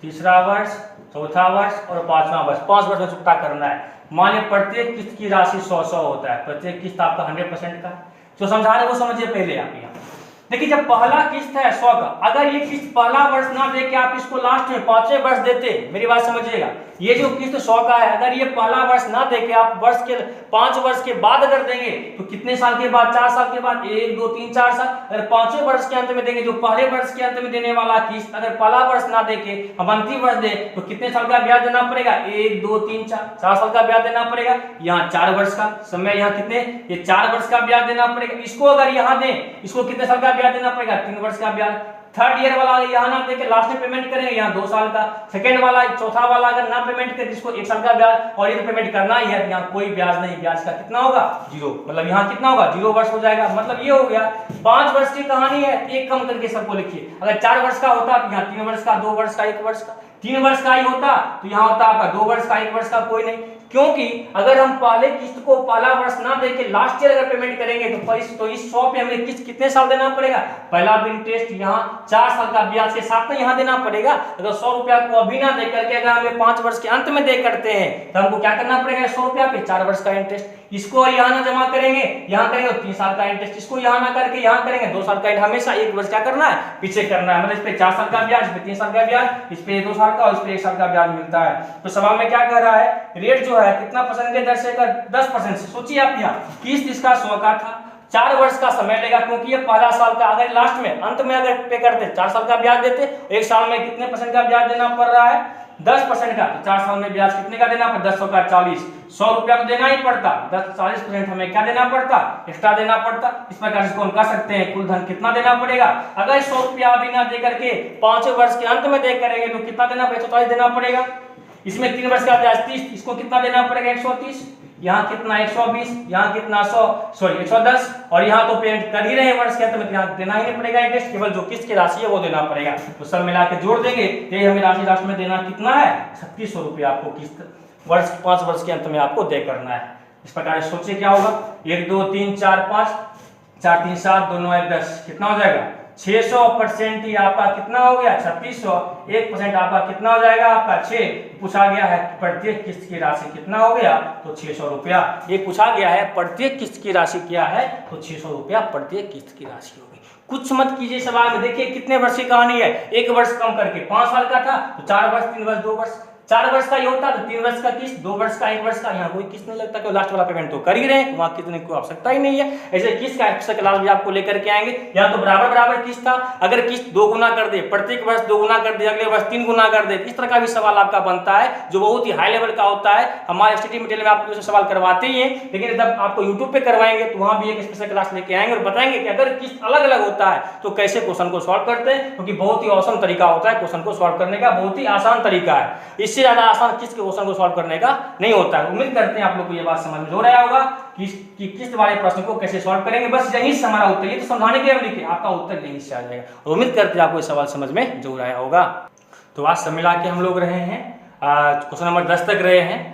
तीसरा वर्ष, चौथा वर्ष और 5वां वर्ष, 5 वर्ष में चुकता करना है। मानिए प्रत्येक किस्त की राशि 100 होता है, प्रत्येक किस्त आपका 100% का। जो समझा रहे वो समझिए पहले आप। यहाँ देखिए जब पहला किस्त है 100 का, अगर ये किस्त पहला वर्ष ना दे के आप इसको लास्ट में 5वें वर्ष देते, मेरी बात समझिएगा, ये जो किस्त 100 का है अगर ये पहला वर्ष ना दे के आप वर्ष के 5 वर्ष के बाद अगर देंगे तो कितने साल के बाद 4 साल के बाद 1 2 3 4 साल, अगर 5वें वर्ष के अंत में देंगे, जो पहले वर्ष के अंत में देने वाला किस्त अगर पहला वर्ष ना दे के हम अंतिम वर्ष दे तो कितने साल का ब्याज देना पड़ेगा 1 2 3 4 साल का ब्याज देना पड़ेगा। यहाँ 4 वर्ष का समय, यहाँ कितने ये 4 वर्ष का ब्याज देना पड़ेगा। इसको अगर यहाँ दें इसको कितने साल का ब्याज देना पड़ेगा 3 वर्ष का ब्याज। थर्ड ईयर वाला यहाँ ना देके लास्ट में पेमेंट करेंगे, यहाँ 2 साल का। सेकंड वाला, चौथा वाला अगर ना पेमेंट करे जिसको 1 साल का ब्याज और ये पेमेंट करना ही है, यहाँ कोई ब्याज नहीं, ब्याज का कितना होगा 0, मतलब यहाँ कितना होगा 0 वर्ष हो जाएगा। मतलब ये हो गया 5 वर्ष की कहानी है, एक कम करके सबको लिखिए। अगर 4 वर्ष का होता तो यहाँ 3 वर्ष का, 2 वर्ष का, 1 वर्ष का, 3 वर्ष का ही होता तो यहाँ होता आपका 2 वर्ष का, 1 वर्ष का कोई नहीं। क्योंकि अगर हम पहले किस्त को पहला वर्ष ना देके लास्ट ईयर अगर पेमेंट करेंगे तो इस 100 पे हमें किस्त कितने साल देना पड़ेगा, पहला इंटरेस्ट यहाँ 4 साल का ब्याज के साथ में यहाँ देना पड़ेगा। अगर 100 रुपया को अभी ना दे करके अगर हमें 5 वर्ष के अंत में दे करते हैं तो हमको क्या करना पड़ेगा, 100 रुपया पे 4 वर्ष का इंटरेस्ट। इसको यहाँ ना जमा करेंगे, यहाँ करेंगे तो 3 साल का इंटरेस्ट, इसको यहाँ ना करके यहाँ करेंगे 2 साल का इंटरेस्ट। हमेशा 1 वर्ष क्या करना है, पीछे करना है। मतलब इस पे 4 साल का ब्याज, इस पे 3 साल का ब्याज, इस पे 2 साल का और इस पे 1 साल का ब्याज मिलता है। तो सवाल में क्या कह रहा है, रेट जो है कितना परसेंटेज दर से, 10% से। सोचिए आप यहाँ किस्त इसका 100 का था, 4 वर्ष का समय लेगा क्योंकि ये पहला साल का, अगर लास्ट में अंत में अगर पे करते 4 साल का ब्याज देते, 1 साल में कितने % का ब्याज देना पड़ रहा है, 10% का। तो 4 साल में ब्याज कितने का देना पड़ता, 10 का 40, 100 रुपया तो देना ही पड़ता, 40% हमें क्या देना पड़ता, एक्स्ट्रा देना पड़ता। इस प्रकार इसको हम कह सकते हैं कुल धन कितना देना पड़ेगा। अगर 100 रुपया अभी ना दे करके 5 वर्ष के अंत में दे करेंगे तो कितना देना पड़ेगा, 140 देना पड़ेगा। इसमें 3 वर्ष का ब्याज 30, इसको कितना देना पड़ेगा, 130, यहाँ कितना 120, यहाँ कितना 110, और यहाँ तो पेमेंट कर ही रहे हैं वर्ष के अंत में, यहाँ देना ही नहीं पड़ेगा इंटरेस्ट, केवल जो किस्त की राशि है वो देना पड़ेगा। तो सब मिला के जोड़ देंगे तो ये हमें राशि लास्ट में देना कितना है, 3600 रुपया आपको किस्त 5 वर्ष के अंत में आपको दे करना है। इस प्रकार सोचिए क्या होगा, 1 2 3 4 5, 4 3 7, 2 9 1 10, कितना हो जाएगा 600%। ही आपका कितना हो गया 3600, 1% आपका कितना हो जाएगा आपका 6। पूछा गया है प्रत्येक किस्त की राशि कितना हो गया, तो 600 रुपया। ये पूछा गया है प्रत्येक किस्त की राशि क्या है, तो 600 रुपया प्रत्येक किस्त की राशि होगी। कुछ मत कीजिए सवाल में, देखिए कितने वर्ष की कहानी है, 1 वर्ष कम करके 5 साल का था तो 4 वर्ष, 3 वर्ष, 2 वर्ष, 4 वर्ष का ही होता तो 3 वर्ष का किस्त, 2 वर्ष का, 1 वर्ष का। यहाँ कोई किस्त नहीं लगता, क्योंकि लास्ट वाला पेमेंट तो कर ही रहे हैं, वहाँ कितने की आवश्यकता ही नहीं है। ऐसे किस्त का एक्स्ट्रा क्लास भी आपको लेकर के आएंगे। यहाँ तो बराबर बराबर किस्त था, अगर किस्त 2 गुना कर दे, प्रत्येक वर्ष 2 गुना कर दे, अगले वर्ष 3 गुना कर दे, इस तरह का भी सवाल आपका बनता है जो बहुत ही हाई लेवल का होता है। हमारे एसटीटी मटेरियल में आपको सवाल करवाते ही हैं, लेकिन जब आपको यूट्यूब पे करवाएंगे तो वहाँ भी एक स्पेशल क्लास लेके आएंगे और बताएंगे कि अगर किस्त अलग अलग होता है तो कैसे क्वेश्चन को सॉल्व करते हैं, क्योंकि बहुत ही औसम तरीका होता है क्वेश्चन को सॉल्व करने का, बहुत ही आसान तरीका है। इससे ज्यादा आसान किस्त के क्वेश्चन को सॉल्व करने का नहीं होता है। उम्मीद करते हैं आप लोग को ये बात समझ में हो रहा होगा कि किस्त वाले प्रश्न को कैसे सॉल्व करेंगे। बस यही से हमारा उत्तर, ये तो समझाने के लिए हम लिखे, आपका उत्तर यहीं से आ जाएगा। और उम्मीद करते हैं आपको ये सवाल समझ में जरूर आया होगा। तो आज सब मिला के हम लोग रहे हैं क्वेश्चन नंबर 10 तक रहे हैं,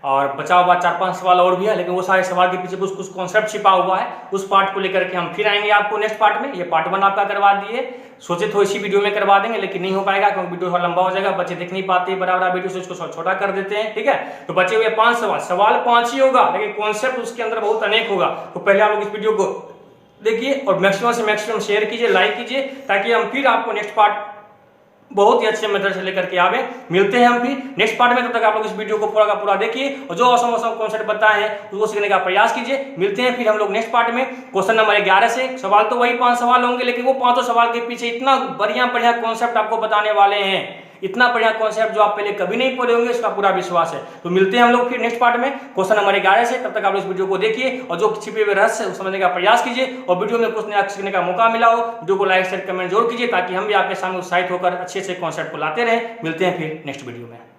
और बचा हुआ 4-5 सवाल और भी है, लेकिन वो सारे सवाल के पीछे कुछ कॉन्सेप्ट छिपा हुआ है। उस पार्ट को लेकर के हम फिर आएंगे आपको नेक्स्ट पार्ट में। ये पार्ट 1 आपका करवा दिए, सोचे तो इसी वीडियो में करवा देंगे, लेकिन नहीं हो पाएगा क्योंकि वीडियो थोड़ा लंबा हो जाएगा, बच्चे देख नहीं पाते बराबर वीडियो, से उसको छोटा कर देते हैं। ठीक है, तो बचे हुए 5 सवाल 5 ही होगा, लेकिन कॉन्सेप्ट उसके अंदर बहुत अनेक होगा। तो पहले आप लोग इस वीडियो को देखिए और मैक्सिमम से मैक्सिमम शेयर कीजिए, लाइक कीजिए, ताकि हम फिर आपको नेक्स्ट पार्ट बहुत ही अच्छे मेथड से लेकर के आवे। मिलते हैं हम फिर नेक्स्ट पार्ट में, तब तक आप लोग इस वीडियो को पूरा का पूरा देखिए और जो असम कॉन्सेप्ट बताए हैं उसको सीखने का प्रयास कीजिए। मिलते हैं फिर हम लोग नेक्स्ट पार्ट में क्वेश्चन नंबर 11 से। सवाल तो वही 5 सवाल होंगे, लेकिन वो 5 सवाल के पीछे इतना बढ़िया कॉन्सेप्ट आपको बताने वाले हैं, इतना बढ़िया कॉन्सेप्ट जो आप पहले कभी नहीं पढ़े होंगे, इसका पूरा विश्वास है। तो मिलते हैं हम लोग फिर नेक्स्ट पार्ट में क्वेश्चन नंबर 11 से। तब तक आप लोग इस वीडियो को देखिए और जो छिपे हुए रहस्य है समझने का प्रयास कीजिए, और वीडियो में कुछ नया सीखने का मौका मिला हो वीडियो को लाइक शेयर कमेंट जरूर कीजिए, ताकि हम भी आपके सामने उत्साहित होकर अच्छे से कॉन्सेप्ट को लाते रहें। मिलते हैं फिर नेक्स्ट वीडियो में।